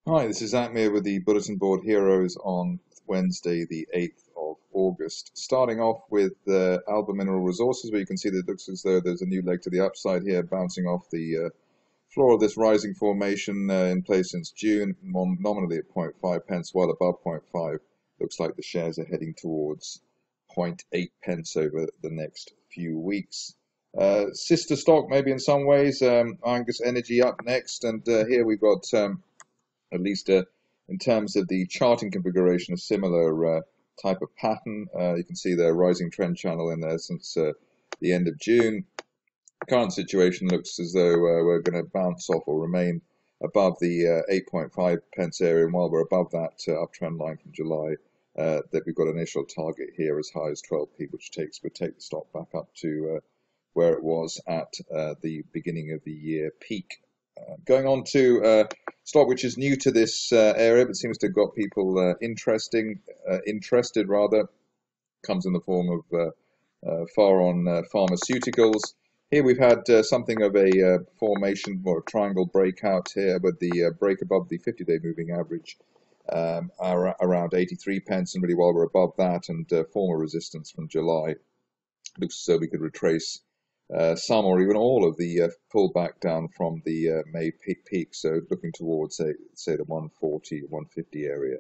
Hi, this is Zak Mir with the Bulletin Board Heroes on Wednesday, the 8th of August. Starting off with Alba Mineral Resources, where you can see that it looks as though there's a new leg to the upside here, bouncing off the floor of this rising formation in place since June, nominally at 0.5 pence, well above 0.5. Looks like the shares are heading towards 0.8 pence over the next few weeks. Sister stock, maybe in some ways, Angus Energy up next, and here we've got at least in terms of the charting configuration, a similar type of pattern. You can see the rising trend channel in there since the end of June. Current situation looks as though we're going to bounce off or remain above the 8.5 pence area, and while we're above that uptrend line from July, that we've got an initial target here as high as 12p, which would take the stock back up to where it was at the beginning of the year peak. Going on to stock which is new to this area, but seems to have got people interested rather, comes in the form of Faron Pharmaceuticals. Here we've had something of a formation or a triangle breakout here with the break above the 50-day moving average around 83 pence, and really while we're above that and former resistance from July, looks as though we could retrace some or even all of the pullback down from the May peak, so looking towards, say, the 140, 150 area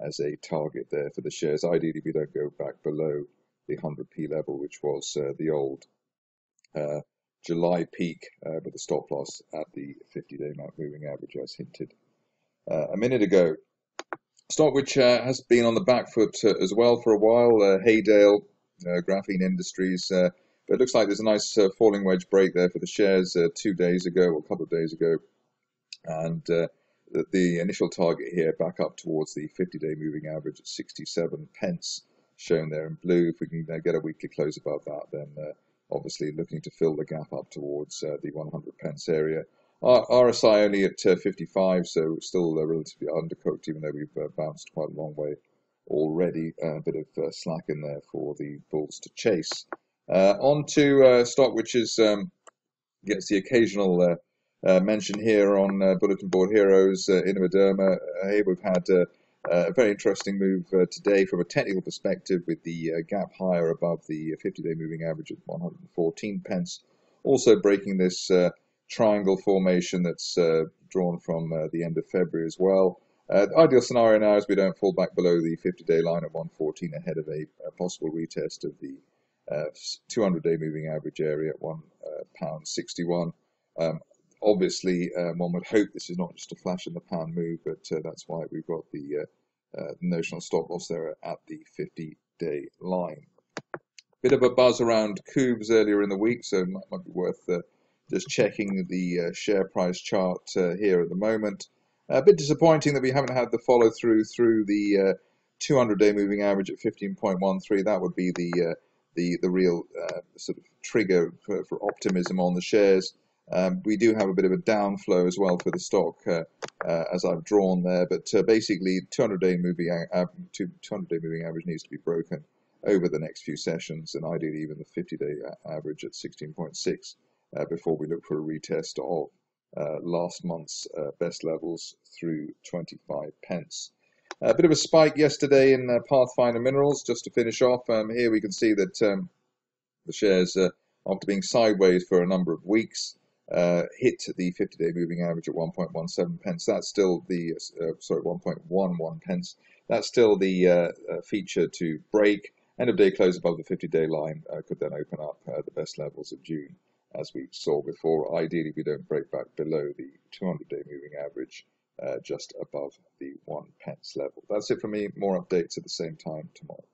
as a target there for the shares. Ideally, we don't go back below the 100p level, which was the old July peak, with the stop loss at the 50-day moving average, as hinted a minute ago. Stock which has been on the back foot as well for a while, Haydale, Graphene Industries. But it looks like there's a nice falling wedge break there for the shares 2 days ago, or a couple of days ago. And the initial target here back up towards the 50-day moving average at 67 pence, shown there in blue. If we can get a weekly close above that, then obviously looking to fill the gap up towards the 100 pence area. RSI only at 55, so still relatively undercooked, even though we've bounced quite a long way already. A bit of slack in there for the bulls to chase. On to stock which is gets the occasional mention here on Bulletin Board Heroes, Innovaderma. Here we've had a very interesting move today from a technical perspective, with the gap higher above the 50-day moving average at 114 pence. Also breaking this triangle formation that's drawn from the end of February as well. The ideal scenario now is we don't fall back below the 50-day line at 114 ahead of a possible retest of the 200-day moving average area at £1.61. Obviously, one would hope this is not just a flash in the pan move, but that's why we've got the notional stop loss there at the 50-day line. Bit of a buzz around KOOVs earlier in the week, so it might be worth just checking the share price chart here at the moment. A bit disappointing that we haven't had the follow through the 200-day moving average at 15.13. That would be the real sort of trigger for optimism on the shares. We do have a bit of a downflow as well for the stock, as I've drawn there, but basically 200-day moving average needs to be broken over the next few sessions, and ideally even the 50-day average at 16.6 before we look for a retest of last month's best levels through 25 pence. A bit of a spike yesterday in Pathfinder Minerals. Just to finish off, here we can see that the shares, after being sideways for a number of weeks, hit the 50-day moving average at 1.17 pence. That's still the 1.11 pence. That's still the feature to break. End of day close above the 50-day line could then open up the best levels of June, as we saw before. Ideally, we don't break back below the 200-day moving average, just above the 1 pence level. That's it for me. More updates at the same time tomorrow.